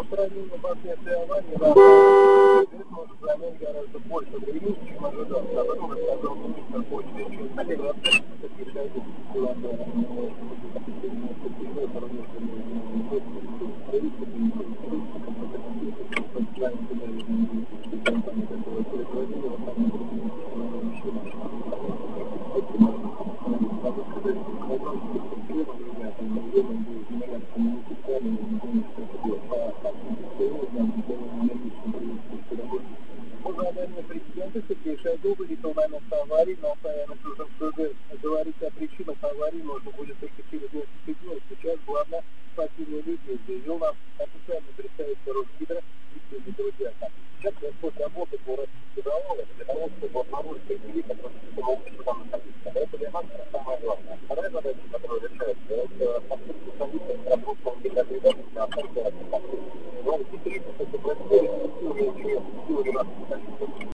устранение последствий аварии на может занять гораздо больше времени, чем ожидалось. Об этом рассказал министр почты операции Сергей Шойгу. По заданию президента Сергей Шойгу вылетел на место аварии на Саянов-Южном СГ. Говорить о причинах аварии можно будет только через несколько дней. Сейчас главное спасение людей, заявил нам официальный представитель Росгидро Викторий Друзьяка. Сейчас происходит работа по расчету для того, чтобы обнаружить людей, которые могут сюда находиться. Это для нас самое главное. Вторая задача, которая решается, это попытка установить работу гидроагрегатов на автомобилях. Но теперь это происходит,